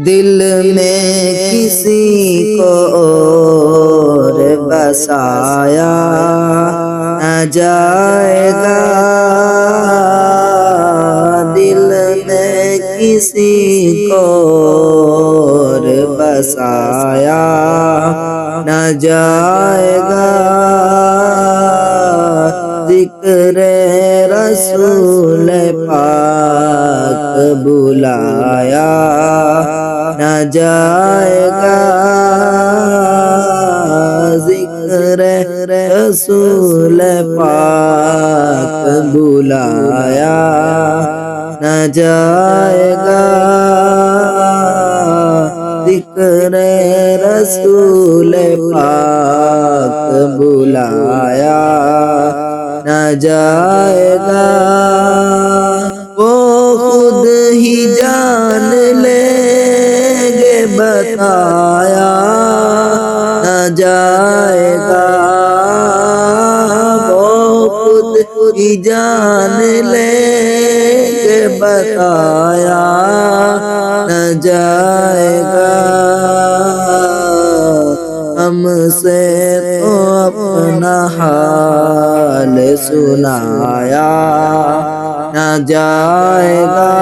دل میں کسی کو اور بسایا نہ جائے گا، دل میں کسی کو اور بسایا نہ جائے گا، ذکر رسول پاک بلایا نہ جائے گا، ذکر رسول پاک بلایا نہ جائے گا، ذکر رسول پاک بلایا نہ جائے گا، وہ خود ہی جان لیں گے بتایا نہ جائے گا، وہ خود ہی جان لیں گے بتایا نہ جائے گا، ہم سے تو اپنا حال سنایا نہ جائے گا،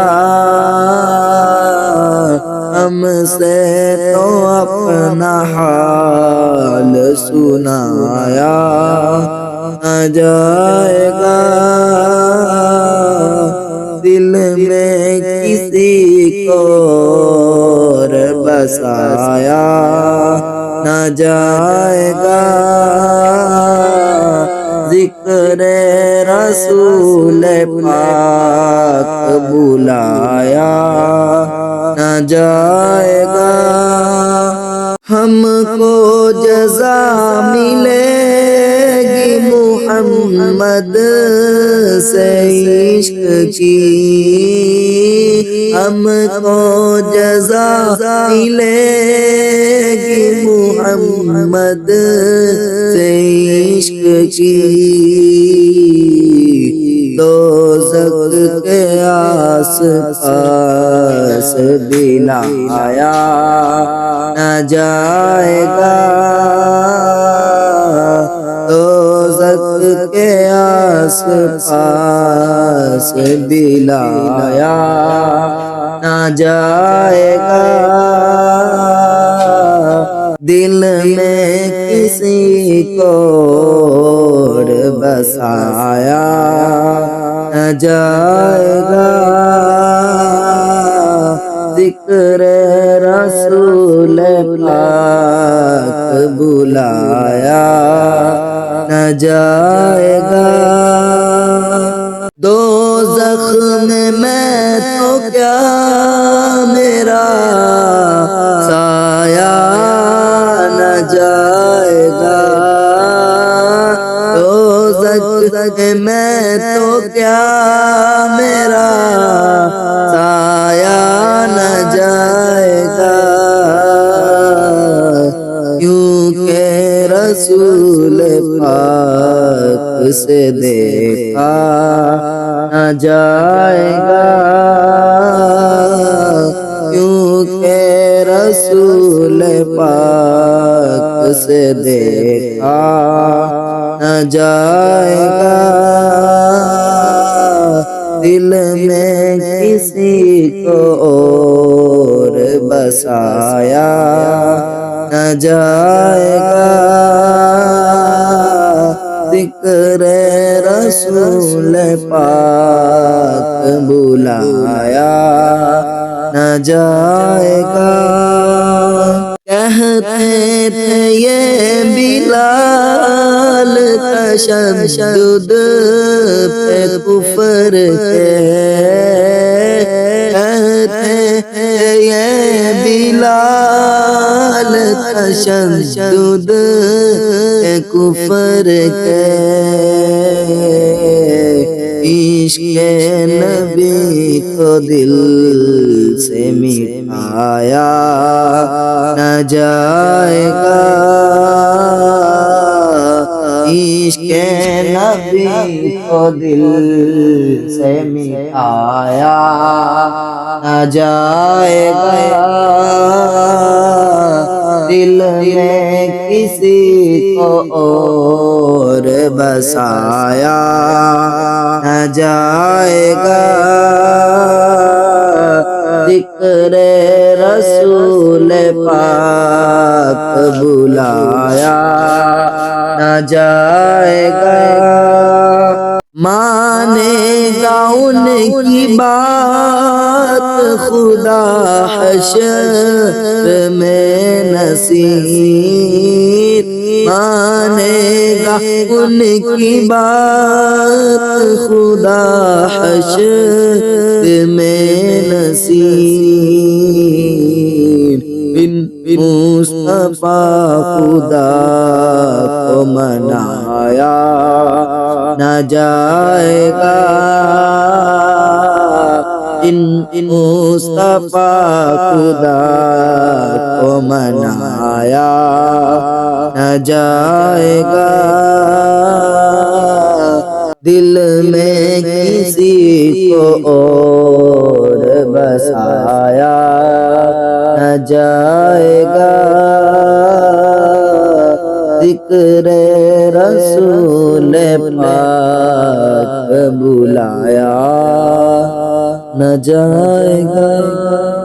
ہم سے تو اپنا حال سنایا نہ جائے گا، دل میں کسی کو اور بسایا نہ جائے گا، ذکر رسول پاک بلایا نہ جائے گا، ہم کو جزا ملے گی محمد سے عشق کی، ہم کو جزا ملے گی محمد سے عشق کی، دوزخ کے آس پاس دلایا نہ جائے گا، دوزخ کے آس پاس دلایا نہ جائے گا، دل میں کسی کو اور بسایا نہ جائے گا، ذکر رسول پاک بلایا نہ جائے گا، دوزخ میں تو کیا میرا سایہ نہ جائے گا، دوزخ میں تو کیا میرا سایہ نہ جائے گا، کیونکہ رسول پاک سے دیکھا نہ جائے گا، کیونکہ رسول پاک سے دیکھا نہ جائے گا، دل میں کسی کو اور بسایا نہ جائے گا، ذکر رسول پاک بلایا نہ جائے گا، کہتے تھے یہ بلال تشدد پہ کفر کے، کہتے تھے یہ بلال تشدد پہ کفر کے، عشق نبی کو دل سے مٹایا نہ جائے گا، عشق نبی کو دل سے مٹایا نہ جائے گا دل میں کسی کو اور بسایا نہ جائے گا ذکر رسول پاک بلایا نہ جائے گا مانے گا ان کی بات خدا حشر میں نصیر مانے گا ان کی بات خدا حشر میں نصیر مصطفیٰ خدا کو منایا نہ جائے گا ان مصطفیٰ خدا کو منایا نہ جائے گا دل میں کسی کو اور بسایا نہ جائے گا ذکر رسول پاک بلایا نہ جائے گا